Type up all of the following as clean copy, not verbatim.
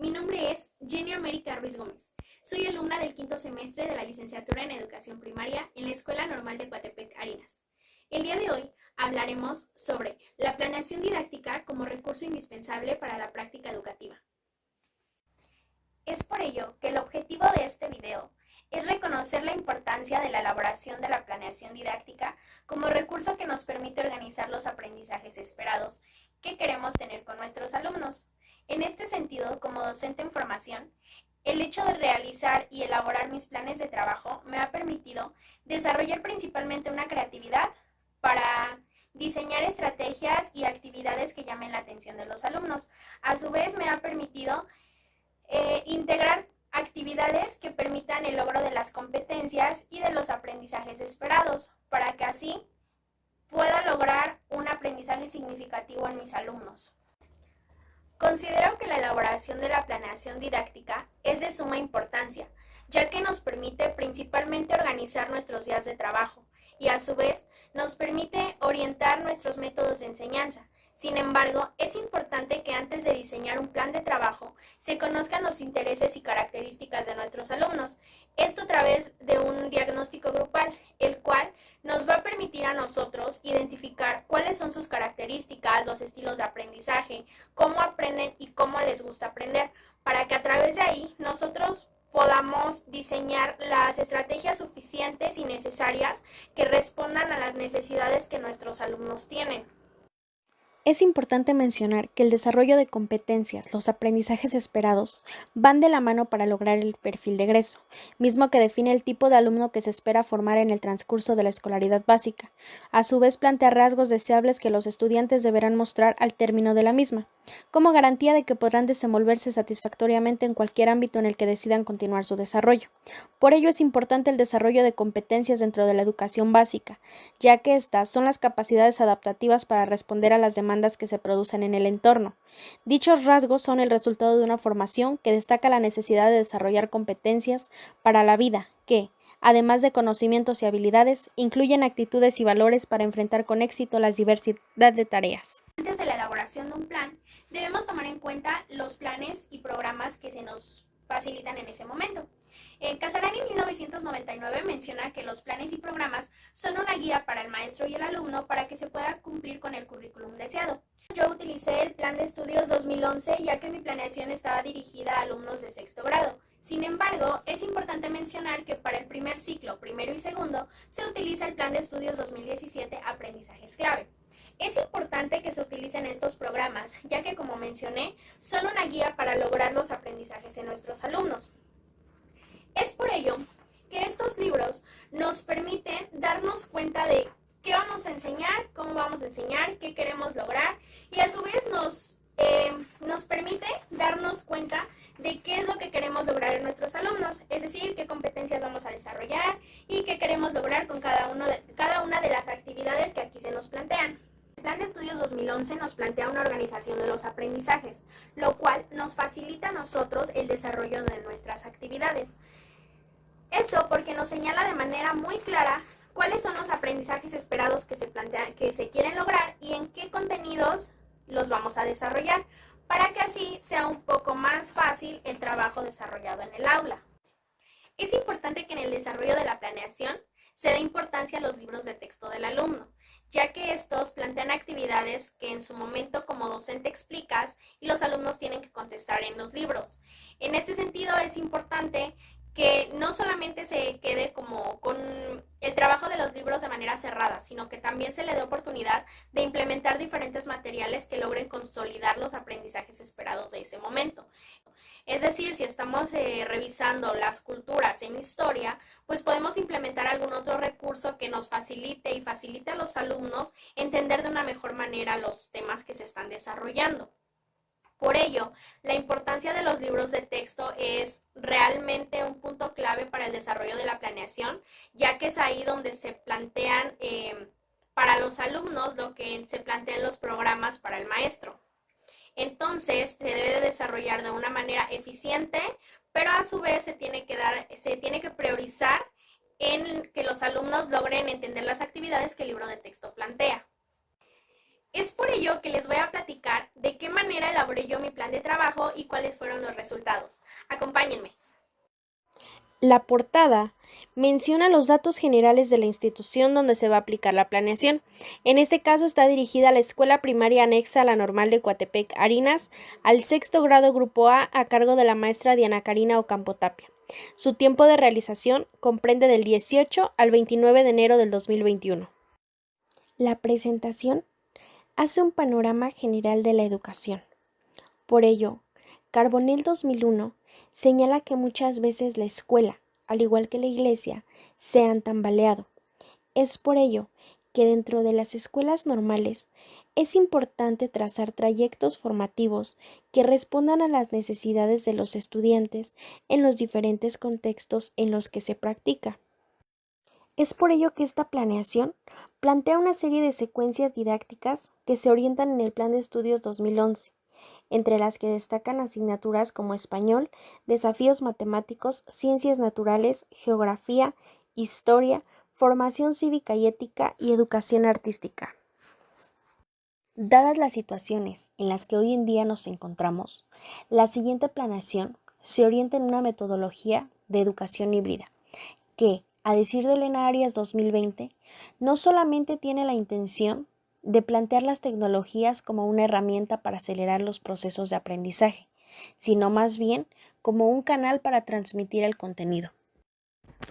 Mi nombre es Jenny América Ruiz Gómez. Soy alumna del quinto semestre de la licenciatura en Educación Primaria en la Escuela Normal de Coatepec, Arenas. El día de hoy hablaremos sobre la planeación didáctica como recurso indispensable para la práctica educativa. Es por ello que el objetivo de este video es reconocer la importancia de la elaboración de la planeación didáctica como recurso que nos permite organizar los aprendizajes esperados que queremos tener con nuestros alumnos. En este sentido, como docente en formación, el hecho de realizar y elaborar mis planes de trabajo me ha permitido desarrollar principalmente una creatividad para diseñar estrategias y actividades que llamen la atención de los alumnos. A su vez, me ha permitido integrar actividades que permitan el logro de las competencias y de los aprendizajes esperados, para que así pueda lograr un aprendizaje significativo en mis alumnos. Considero que la elaboración de la planeación didáctica es de suma importancia, ya que nos permite principalmente organizar nuestros días de trabajo y a su vez nos permite orientar nuestros métodos de enseñanza. Sin embargo, es importante que antes de diseñar un plan de trabajo se conozcan los intereses y características de nuestros alumnos. Esto a través de un diagnóstico grupal, el cual nos va a permitir a nosotros identificar cuáles son sus características, los estilos de aprendizaje, cómo aprenden y cómo les gusta aprender, para que a través de ahí nosotros podamos diseñar las estrategias suficientes y necesarias que respondan a las necesidades que nuestros alumnos tienen. Es importante mencionar que el desarrollo de competencias, los aprendizajes esperados, van de la mano para lograr el perfil de egreso, mismo que define el tipo de alumno que se espera formar en el transcurso de la escolaridad básica. A su vez, plantea rasgos deseables que los estudiantes deberán mostrar al término de la misma, como garantía de que podrán desenvolverse satisfactoriamente en cualquier ámbito en el que decidan continuar su desarrollo. Por ello es importante el desarrollo de competencias dentro de la educación básica, ya que estas son las capacidades adaptativas para responder a las demandas que se producen en el entorno. Dichos rasgos son el resultado de una formación que destaca la necesidad de desarrollar competencias para la vida que, además de conocimientos y habilidades, incluyen actitudes y valores para enfrentar con éxito la diversidad de tareas. Antes de la elaboración de un plan, debemos tomar en cuenta los planes y programas que se nos facilitan en ese momento. Casarani en 1999 menciona que los planes y programas son una guía para el maestro y el alumno para que se pueda cumplir con el currículum deseado. Yo utilicé el Plan de Estudios 2011 ya que mi planeación estaba dirigida a alumnos de sexto grado. Sin embargo, es importante mencionar que para el primer ciclo, primero y segundo, se utiliza el Plan de Estudios 2017 Aprendizajes Clave. Es importante que se utilicen estos programas, ya que, como mencioné, son una guía para lograr los aprendizajes en nuestros alumnos. Es por ello que estos libros nos permiten darnos cuenta de qué vamos a enseñar, cómo vamos a enseñar, qué queremos lograr y a su vez nos permite darnos cuenta de qué es lo que queremos lograr en nuestros alumnos, es decir, qué competencias vamos a desarrollar y qué queremos lograr con cada una de las actividades que aquí se nos plantean. El Plan de Estudios 2011 nos plantea una organización de los aprendizajes, lo cual nos facilita a nosotros el desarrollo de nuestras actividades. Esto porque nos señala de manera muy clara cuáles son los aprendizajes esperados que se quieren lograr y en qué contenidos los vamos a desarrollar, para que así sea un poco más fácil el trabajo desarrollado en el aula. Es importante que en el desarrollo de la planeación se dé importancia a los libros de texto del alumno, ya que estos plantean actividades que en su momento como docente explicas y los alumnos tienen que contestar en los libros. En este sentido es importante que no solamente se quede como con el trabajo de los libros de manera cerrada, sino que también se le dé oportunidad de implementar diferentes materiales que logren consolidar los aprendizajes esperados de ese momento. Es decir, si estamos revisando las culturas en historia, pues podemos implementar algún otro recurso que nos facilite a los alumnos entender de una mejor manera los temas que se están desarrollando. Por ello, la importancia de los libros de texto es realmente un punto clave para el desarrollo de la planeación, ya que es ahí donde se plantean para los alumnos lo que se plantean los programas para el maestro. Entonces, se debe de desarrollar de una manera eficiente, pero a su vez se tiene que priorizar en que los alumnos logren entender las actividades que el libro de texto plantea. Es por ello que les voy a platicar de qué manera elaboré yo mi plan de trabajo y cuáles fueron los resultados. Acompáñenme. La portada menciona los datos generales de la institución donde se va a aplicar la planeación. En este caso está dirigida a la escuela primaria anexa a la normal de Coatepec Harinas, al sexto grado grupo a cargo de la maestra Diana Karina Ocampo Tapia. Su tiempo de realización comprende del 18 al 29 de enero del 2021. La presentación hace un panorama general de la educación. Por ello, Carbonell 2001 señala que muchas veces la escuela, al igual que la iglesia, se han tambaleado. Es por ello que dentro de las escuelas normales es importante trazar trayectos formativos que respondan a las necesidades de los estudiantes en los diferentes contextos en los que se practica. Es por ello que esta planeación plantea una serie de secuencias didácticas que se orientan en el Plan de Estudios 2011, entre las que destacan asignaturas como español, desafíos matemáticos, ciencias naturales, geografía, historia, formación cívica y ética y educación artística. Dadas las situaciones en las que hoy en día nos encontramos, la siguiente planeación se orienta en una metodología de educación híbrida que, a decir de Elena Arias 2020, no solamente tiene la intención de plantear las tecnologías como una herramienta para acelerar los procesos de aprendizaje, sino más bien como un canal para transmitir el contenido.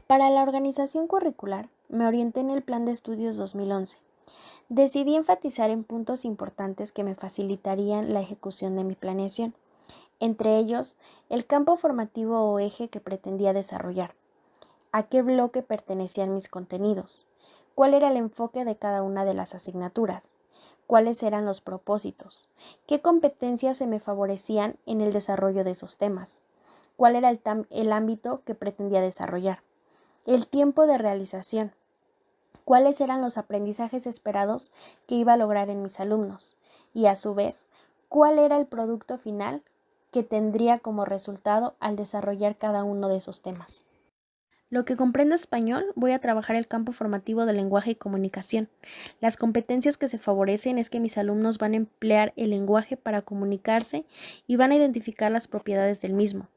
Para la organización curricular, me orienté en el Plan de Estudios 2011. Decidí enfatizar en puntos importantes que me facilitarían la ejecución de mi planeación, entre ellos, el campo formativo o eje que pretendía desarrollar, a qué bloque pertenecían mis contenidos, cuál era el enfoque de cada una de las asignaturas, cuáles eran los propósitos, qué competencias se me favorecían en el desarrollo de esos temas, cuál era el ámbito que pretendía desarrollar, el tiempo de realización, cuáles eran los aprendizajes esperados que iba a lograr en mis alumnos y, a su vez, cuál era el producto final que tendría como resultado al desarrollar cada uno de esos temas. Lo que comprende español, voy a trabajar el campo formativo de lenguaje y comunicación. Las competencias que se favorecen es que mis alumnos van a emplear el lenguaje para comunicarse y van a identificar las propiedades del mismo.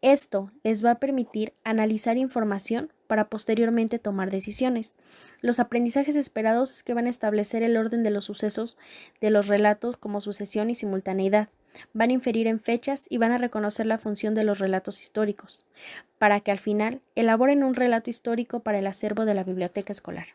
Esto les va a permitir analizar información para posteriormente tomar decisiones. Los aprendizajes esperados es que van a establecer el orden de los sucesos de los relatos como sucesión y simultaneidad. Van a inferir en fechas y van a reconocer la función de los relatos históricos, para que al final elaboren un relato histórico para el acervo de la biblioteca escolar.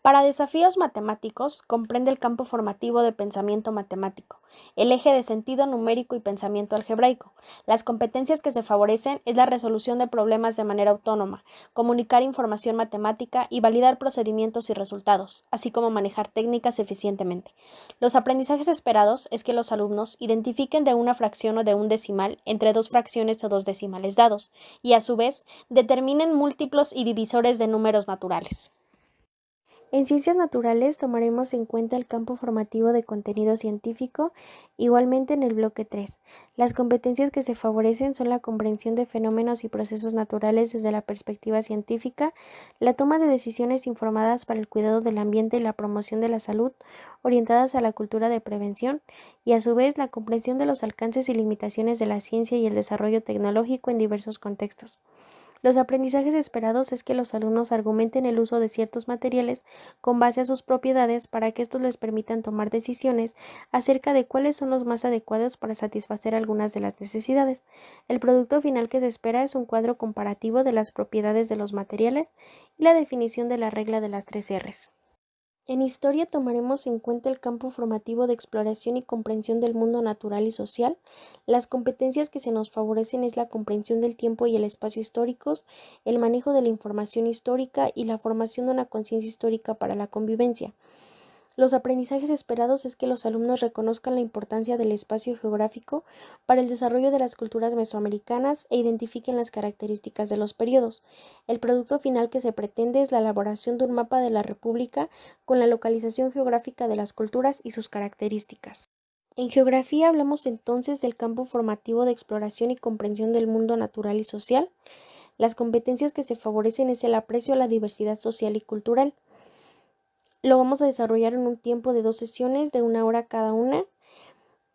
Para desafíos matemáticos, comprende el campo formativo de pensamiento matemático, el eje de sentido numérico y pensamiento algebraico. Las competencias que se favorecen es la resolución de problemas de manera autónoma, comunicar información matemática y validar procedimientos y resultados, así como manejar técnicas eficientemente. Los aprendizajes esperados es que los alumnos identifiquen de una fracción o de un decimal entre dos fracciones o dos decimales dados, y a su vez determinen múltiplos y divisores de números naturales. En ciencias naturales tomaremos en cuenta el campo formativo de contenido científico, igualmente en el bloque 3. Las competencias que se favorecen son la comprensión de fenómenos y procesos naturales desde la perspectiva científica, la toma de decisiones informadas para el cuidado del ambiente y la promoción de la salud, orientadas a la cultura de prevención, y a su vez la comprensión de los alcances y limitaciones de la ciencia y el desarrollo tecnológico en diversos contextos. Los aprendizajes esperados es que los alumnos argumenten el uso de ciertos materiales con base a sus propiedades para que estos les permitan tomar decisiones acerca de cuáles son los más adecuados para satisfacer algunas de las necesidades. El producto final que se espera es un cuadro comparativo de las propiedades de los materiales y la definición de la regla de las 3 R's. En historia tomaremos en cuenta el campo formativo de exploración y comprensión del mundo natural y social. Las competencias que se nos favorecen es la comprensión del tiempo y el espacio históricos, el manejo de la información histórica y la formación de una conciencia histórica para la convivencia. Los aprendizajes esperados es que los alumnos reconozcan la importancia del espacio geográfico para el desarrollo de las culturas mesoamericanas e identifiquen las características de los periodos. El producto final que se pretende es la elaboración de un mapa de la República con la localización geográfica de las culturas y sus características. En geografía hablamos entonces del campo formativo de exploración y comprensión del mundo natural y social. Las competencias que se favorecen es el aprecio a la diversidad social y cultural. lo vamos a desarrollar en un tiempo de 2 sesiones de 1 hora cada una.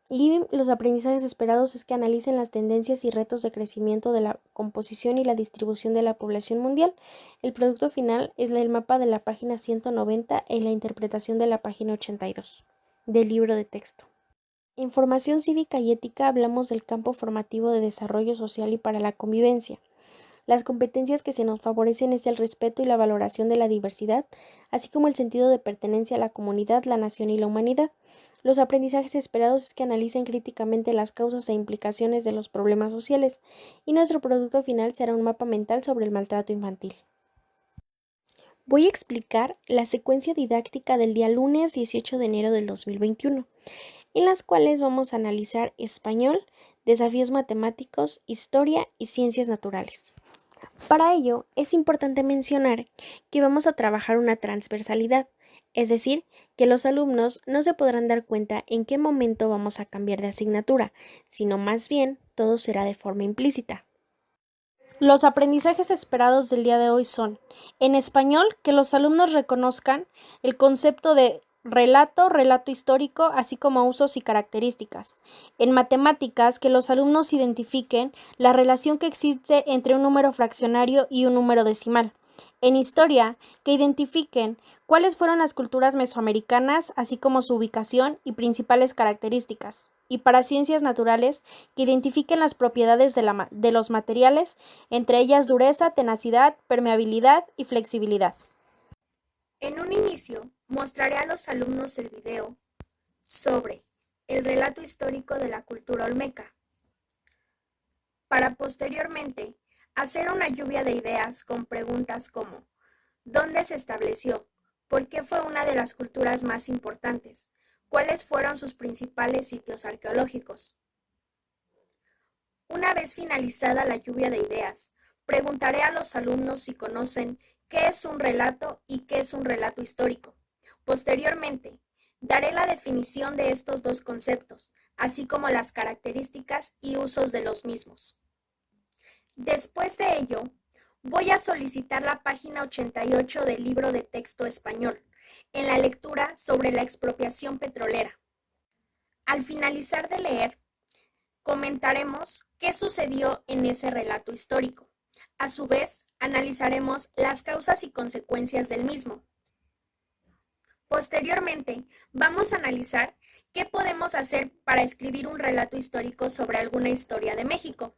Y los aprendizajes esperados es que analicen las tendencias y retos de crecimiento de la composición y la distribución de la población mundial. El producto final es el mapa de la página 190 y la interpretación de la página 82 del libro de texto. En formación cívica y ética hablamos del campo formativo de desarrollo social y para la convivencia. Las competencias que se nos favorecen es el respeto y la valoración de la diversidad, así como el sentido de pertenencia a la comunidad, la nación y la humanidad. Los aprendizajes esperados es que analicen críticamente las causas e implicaciones de los problemas sociales, y nuestro producto final será un mapa mental sobre el maltrato infantil. Voy a explicar la secuencia didáctica del día lunes 18 de enero del 2021, en las cuales vamos a analizar español, desafíos matemáticos, historia y ciencias naturales. Para ello, es importante mencionar que vamos a trabajar una transversalidad, es decir, que los alumnos no se podrán dar cuenta en qué momento vamos a cambiar de asignatura, sino más bien todo será de forma implícita. Los aprendizajes esperados del día de hoy son, en español, que los alumnos reconozcan el concepto de relato histórico, así como usos y características. En matemáticas, que los alumnos identifiquen la relación que existe entre un número fraccionario y un número decimal. En historia, que identifiquen cuáles fueron las culturas mesoamericanas, así como su ubicación y principales características. Y para ciencias naturales, que identifiquen las propiedades de los materiales, entre ellas dureza, tenacidad, permeabilidad y flexibilidad. En un inicio, mostraré a los alumnos el video sobre el relato histórico de la cultura olmeca, para posteriormente hacer una lluvia de ideas con preguntas como ¿dónde se estableció? ¿Por qué fue una de las culturas más importantes? ¿Cuáles fueron sus principales sitios arqueológicos? Una vez finalizada la lluvia de ideas, preguntaré a los alumnos si conocen qué es un relato y qué es un relato histórico. Posteriormente, daré la definición de estos dos conceptos, así como las características y usos de los mismos. Después de ello, voy a solicitar la página 88 del libro de texto español, en la lectura sobre la expropiación petrolera. Al finalizar de leer, comentaremos qué sucedió en ese relato histórico. A su vez, analizaremos las causas y consecuencias del mismo. Posteriormente, vamos a analizar qué podemos hacer para escribir un relato histórico sobre alguna historia de México.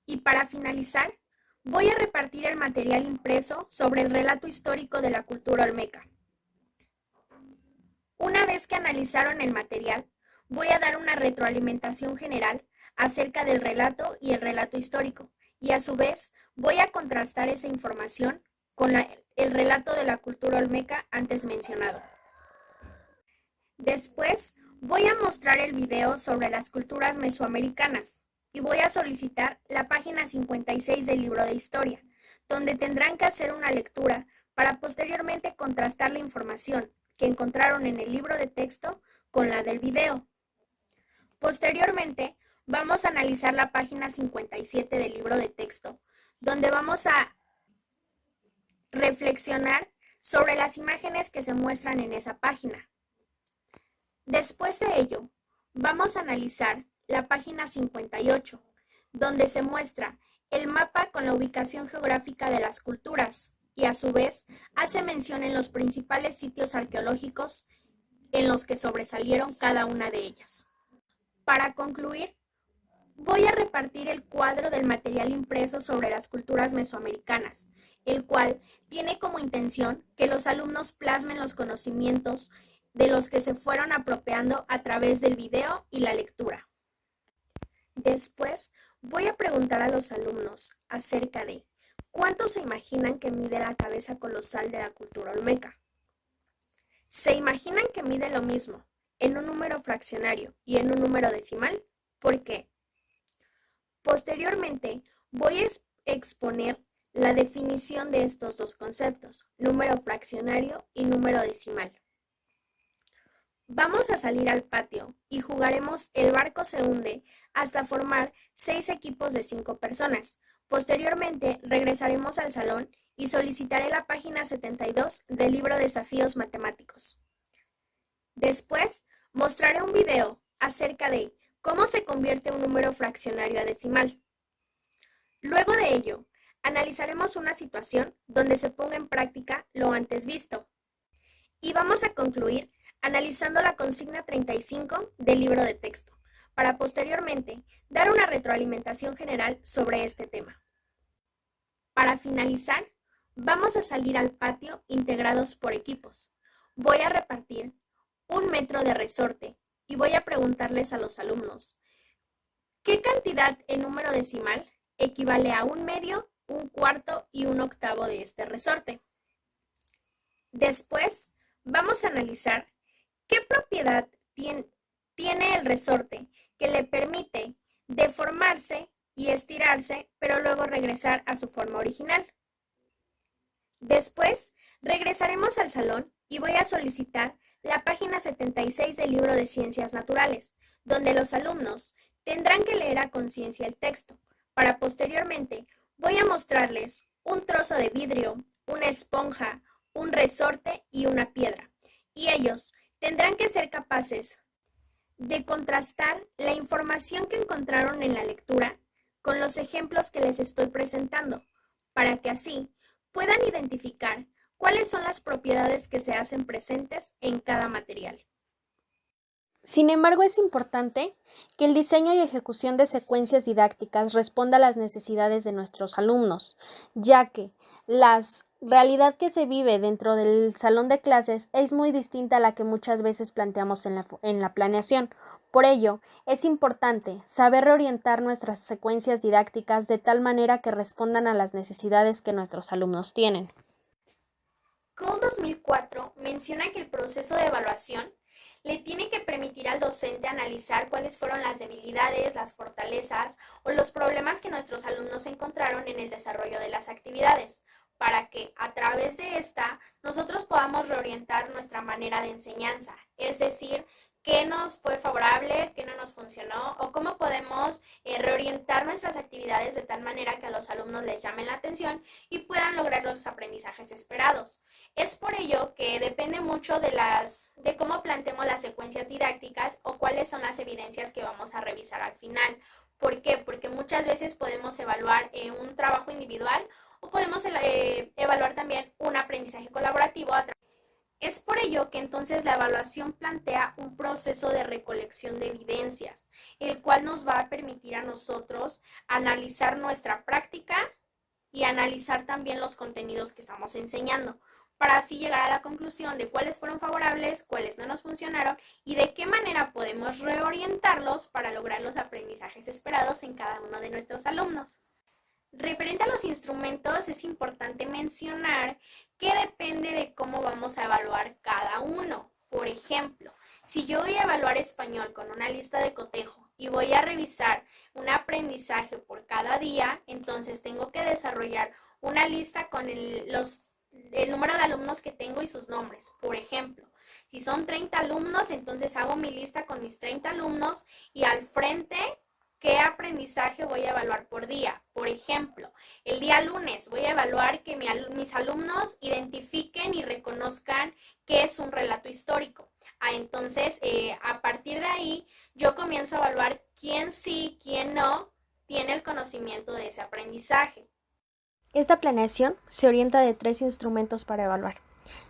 Y para finalizar, voy a repartir el material impreso sobre el relato histórico de la cultura olmeca. Una vez que analizaron el material, voy a dar una retroalimentación general acerca del relato y el relato histórico, y a su vez voy a contrastar esa información con el relato de la cultura olmeca antes mencionado. Después voy a mostrar el video sobre las culturas mesoamericanas y voy a solicitar la página 56 del libro de historia, donde tendrán que hacer una lectura para posteriormente contrastar la información que encontraron en el libro de texto con la del video. Posteriormente, vamos a analizar la página 57 del libro de texto, donde vamos a reflexionar sobre las imágenes que se muestran en esa página. Después de ello, vamos a analizar la página 58, donde se muestra el mapa con la ubicación geográfica de las culturas y a su vez hace mención en los principales sitios arqueológicos en los que sobresalieron cada una de ellas. Para concluir, voy a repartir el cuadro del material impreso sobre las culturas mesoamericanas, el cual tiene como intención que los alumnos plasmen los conocimientos de los que se fueron apropiando a través del video y la lectura. Después, voy a preguntar a los alumnos acerca de ¿cuánto se imaginan que mide la cabeza colosal de la cultura olmeca? ¿Se imaginan que mide lo mismo en un número fraccionario y en un número decimal? ¿Por qué? Posteriormente, voy a exponer la definición de estos dos conceptos, número fraccionario y número decimal. Vamos a salir al patio y jugaremos El barco se hunde hasta formar 6 equipos de 5 personas. Posteriormente, regresaremos al salón y solicitaré la página 72 del libro Desafíos Matemáticos. Después, mostraré un video acerca de cómo se convierte un número fraccionario a decimal. Luego de ello, analizaremos una situación donde se ponga en práctica lo antes visto. Y vamos a concluir analizando la consigna 35 del libro de texto, para posteriormente dar una retroalimentación general sobre este tema. Para finalizar, vamos a salir al patio integrados por equipos. Voy a repartir 1 metro de resorte y voy a preguntarles a los alumnos, ¿qué cantidad en número decimal equivale a 1/2, 1/4 y 1/8 de este resorte? Después, vamos a analizar qué propiedad tiene el resorte que le permite deformarse y estirarse, pero luego regresar a su forma original. Después, regresaremos al salón y voy a solicitar la página 76 del libro de Ciencias Naturales, donde los alumnos tendrán que leer a conciencia el texto, para posteriormente voy a mostrarles un trozo de vidrio, una esponja, un resorte y una piedra, y ellos tendrán que ser capaces de contrastar la información que encontraron en la lectura con los ejemplos que les estoy presentando, para que así puedan identificar cuáles son las propiedades que se hacen presentes en cada material. Sin embargo, es importante que el diseño y ejecución de secuencias didácticas responda a las necesidades de nuestros alumnos, ya que la realidad que se vive dentro del salón de clases es muy distinta a la que muchas veces planteamos en la planeación. Por ello, es importante saber reorientar nuestras secuencias didácticas de tal manera que respondan a las necesidades que nuestros alumnos tienen. Cole 2004 menciona que el proceso de evaluación le tiene que permitir al docente analizar cuáles fueron las debilidades, las fortalezas o los problemas que nuestros alumnos encontraron en el desarrollo de las actividades, para que a través de esta nosotros podamos reorientar nuestra manera de enseñanza, es decir, qué nos fue favorable, qué no nos funcionó o cómo podemos reorientar nuestras actividades de tal manera que a los alumnos les llamen la atención y puedan lograr los aprendizajes esperados. Es por ello que depende mucho de cómo planteemos las secuencias didácticas o cuáles son las evidencias que vamos a revisar al final. ¿Por qué? Porque muchas veces podemos evaluar un trabajo individual o podemos evaluar también un aprendizaje colaborativo. Es por ello que entonces la evaluación plantea un proceso de recolección de evidencias, el cual nos va a permitir a nosotros analizar nuestra práctica y analizar también los contenidos que estamos enseñando, para así llegar a la conclusión de cuáles fueron favorables, cuáles no nos funcionaron y de qué manera podemos reorientarlos para lograr los aprendizajes esperados en cada uno de nuestros alumnos. Referente a los instrumentos, es importante mencionar que depende de cómo vamos a evaluar cada uno. Por ejemplo, si yo voy a evaluar español con una lista de cotejo y voy a revisar un aprendizaje por cada día, entonces tengo que desarrollar una lista con el número de alumnos que tengo y sus nombres. Por ejemplo, si son 30 alumnos, entonces hago mi lista con mis 30 alumnos y al frente, ¿qué aprendizaje voy a evaluar por día? Por ejemplo, el día lunes voy a evaluar que mis alumnos identifiquen y reconozcan qué es un relato histórico. Entonces, a partir de ahí, yo comienzo a evaluar quién sí, quién no tiene el conocimiento de ese aprendizaje. Esta planeación se orienta de 3 instrumentos para evaluar.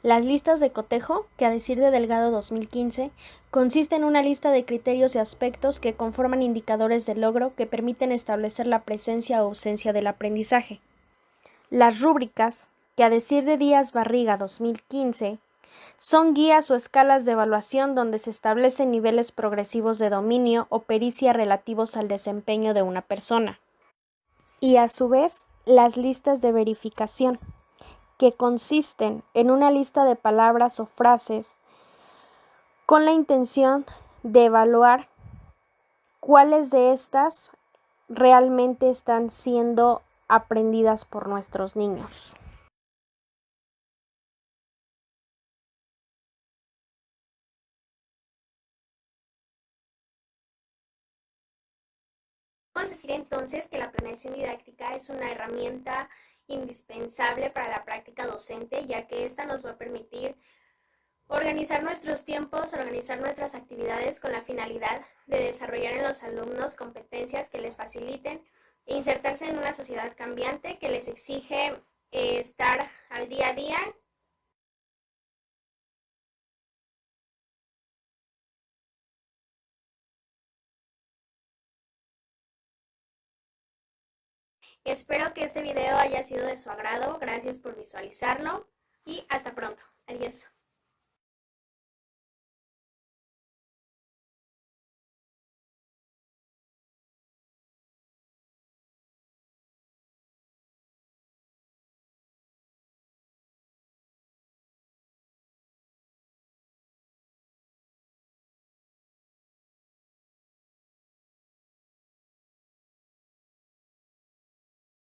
Las listas de cotejo, que a decir de Delgado 2015, consiste en una lista de criterios y aspectos que conforman indicadores de logro que permiten establecer la presencia o ausencia del aprendizaje. Las rúbricas, que a decir de Díaz Barriga 2015, son guías o escalas de evaluación donde se establecen niveles progresivos de dominio o pericia relativos al desempeño de una persona. Y a su vez, las listas de verificación, que consisten en una lista de palabras o frases con la intención de evaluar cuáles de estas realmente están siendo aprendidas por nuestros niños. Podemos decir entonces que la planeación didáctica es una herramienta indispensable para la práctica docente, ya que esta nos va a permitir organizar nuestros tiempos, organizar nuestras actividades con la finalidad de desarrollar en los alumnos competencias que les faciliten insertarse en una sociedad cambiante que les exige estar al día a día. Espero que este video haya sido de su agrado. Gracias por visualizarlo y hasta pronto. Adiós.